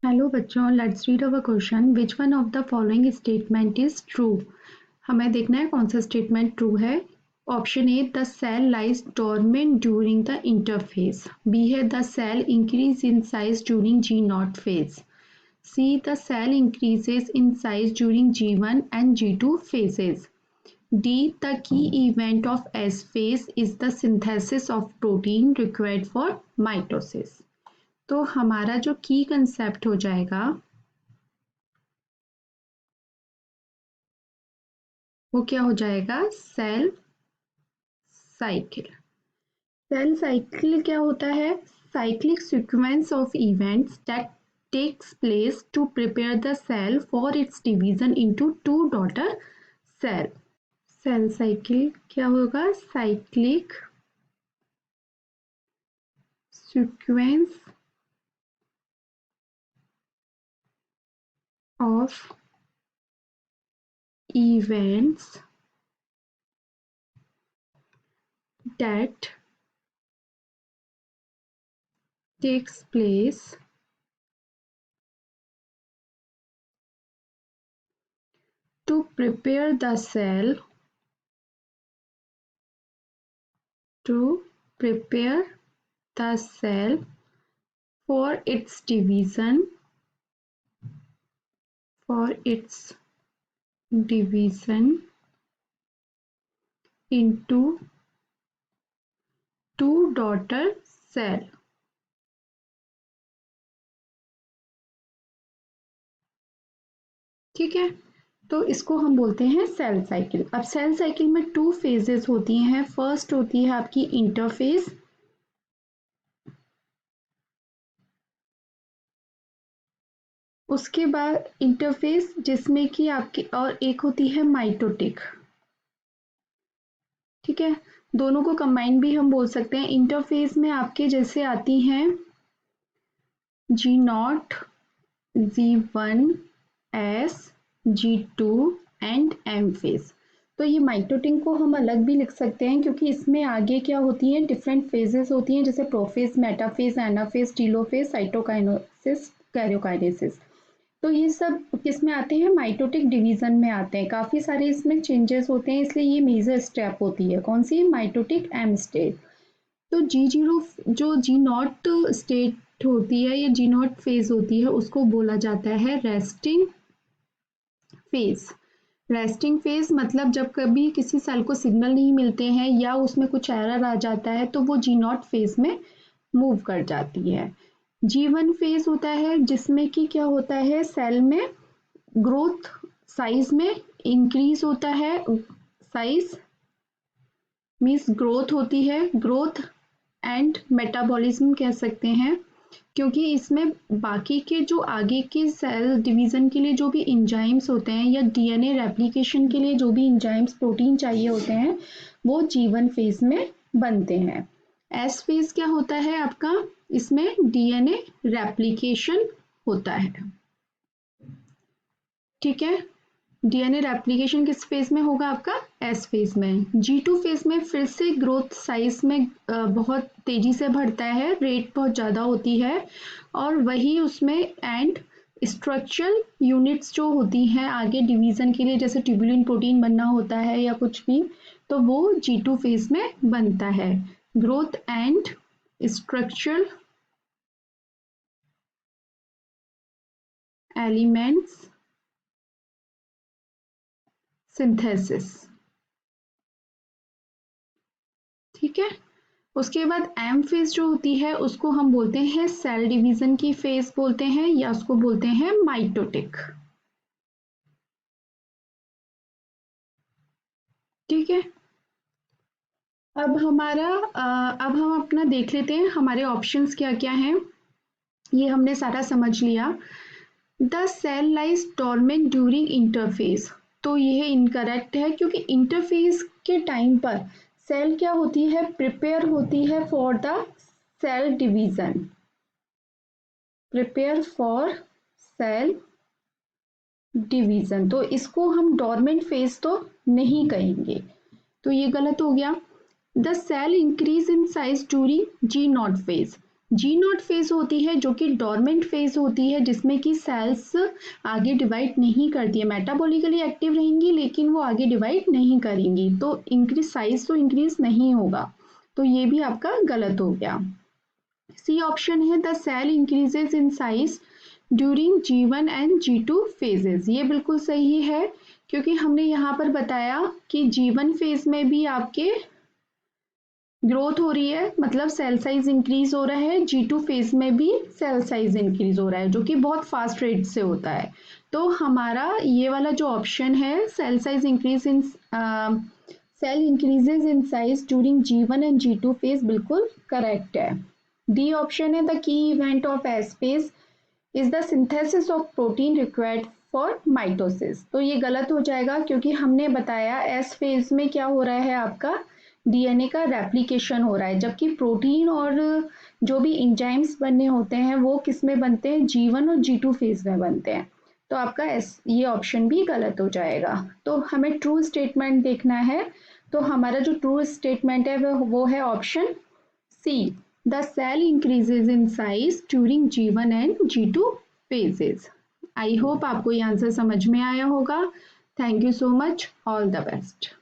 Hello बच्चों, let's read our question. Which one of the following statement is true. हमें देखना है कौन सा स्टेटमेंट ट्रू है। Option A, the cell lies dormant during the interphase. B है, the cell increase in size during G naught phase. C, the cell increases in size during G1 and G2 phases. D, the key event of S phase is the synthesis of protein required for mitosis. तो हमारा जो की concept हो जाएगा वो क्या हो जाएगा? Cell cycle. सेल साइकिल क्या होता है? Cyclic sequence of events that takes place to prepare the cell for its division into two daughter cell. Cell cycle क्या होगा? Cyclic sequence of events that takes place to prepare the cell for its division into two daughter cell। ठीक है, तो इसको हम बोलते हैं cell cycle. अब सेल साइकिल में टू फेजेस होती हैं। फर्स्ट होती है आपकी इंटरफेज, उसके बाद इंटरफेस जिसमें कि आपकी, और एक होती है माइटोटिक। ठीक है, दोनों को कंबाइन भी हम बोल सकते हैं। इंटरफेस में आपके जैसे आती हैं G0, G1, S, G2 and M phase. तो ये माइटोटिक को हम अलग भी लिख सकते हैं क्योंकि इसमें आगे क्या होती हैं, डिफरेंट फेजेस होती हैं, जैसे prophase, metaphase, anaphase, telophase, cytokinesis, karyokinesis. तो ये सब किस में आते हैं? माइटोटिक डिवीजन में आते हैं। काफ़ी सारे इसमें चेंजेस होते हैं, इसलिए ये मेजर स्टेप होती है। कौन सी? Mitotic M state. तो G0 जो G0 स्टेट होती है या G0 फेज होती है उसको बोला जाता है रेस्टिंग फेज। रेस्टिंग फेज मतलब जब कभी किसी सेल को सिग्नल नहीं मिलते हैं या उसमें कुछ एरर आ जाता है तो वो G0 फेज में मूव कर जाती है। G1 फेज होता है जिसमें कि क्या होता है, सेल में ग्रोथ साइज में इंक्रीज होता है। साइज मीन्स ग्रोथ होती है, ग्रोथ एंड मेटाबॉलिज्म कह सकते हैं, क्योंकि इसमें बाकी के जो आगे के सेल डिवीजन के लिए जो भी इंजाइम्स होते हैं या डीएनए रेप्लिकेशन के लिए जो भी इंजाइम्स प्रोटीन चाहिए होते हैं वो G1 फेज में बनते हैं। एस फेज क्या होता है आपका? इसमें डीएनए रेप्लिकेशन होता है। ठीक है, डीएनए रेप्लिकेशन किस फेज में होगा आपका? एस फेज में। G2 फेज में फिर से ग्रोथ साइज में बहुत तेजी से बढ़ता है, रेट बहुत ज़्यादा होती है, और वही उसमें एंड स्ट्रक्चरल यूनिट्स जो होती हैं आगे डिवीजन के लिए, जैसे ट्यूबुलिन प्रोटीन बनना होता है या कुछ भी, तो वो G2 फेज में बनता है। Growth and structural elements synthesis. ठीक है, उसके बाद एम फेज जो होती है उसको हम बोलते हैं सेल डिवीजन की फेज बोलते हैं, या उसको बोलते हैं माइटोटिक। ठीक है, अब अब हम अपना देख लेते हैं हमारे ऑप्शंस क्या क्या हैं। ये हमने सारा समझ लिया। The cell lies dormant during interphase, तो यह इनकरेक्ट है क्योंकि इंटरफेज के टाइम पर सेल क्या होती है? प्रिपेयर होती है for the cell division. Prepare for cell division, तो इसको हम डोरमेंट फेज तो नहीं कहेंगे, तो ये गलत हो गया। The cell increase in size during G0 phase. G0 phase होती है जो कि डोरमेंट फेज होती है, जिसमें कि सेल्स आगे डिवाइड नहीं करती है, मेटाबॉलिकली एक्टिव रहेंगी लेकिन वो आगे डिवाइड नहीं करेंगी, तो इंक्रीज साइज तो इंक्रीज नहीं होगा, तो ये भी आपका गलत हो गया। सी ऑप्शन है the cell increases in size during G1 and G2 phases, ये बिल्कुल सही है क्योंकि हमने यहाँ पर बताया कि G1 फेज में भी आपके ग्रोथ हो रही है, मतलब सेल साइज इंक्रीज हो रहा है, G2 फेज में भी सेल साइज इंक्रीज हो रहा है जो कि बहुत फास्ट रेट से होता है। तो हमारा ये वाला जो ऑप्शन है cell size increase in cell increases in size during G1 and G2 phase बिल्कुल करेक्ट है। डी ऑप्शन है the key event of S phase is the synthesis of protein required for mitosis, तो ये गलत हो जाएगा क्योंकि हमने बताया एस फेज में क्या हो रहा है, आपका डीएनए का रेप्लिकेशन हो रहा है, जबकि प्रोटीन और जो भी इंजाइम्स बनने होते हैं वो किस में बनते हैं, G1 और G2 फेज में बनते हैं, तो आपका ये ऑप्शन भी गलत हो जाएगा। तो हमें ट्रू स्टेटमेंट देखना है, तो हमारा जो ट्रू स्टेटमेंट है वो है option C, the cell increases in size during G1 and G2 phases। I hope आपको ये आंसर समझ में आया होगा। Thank you so much, all the best.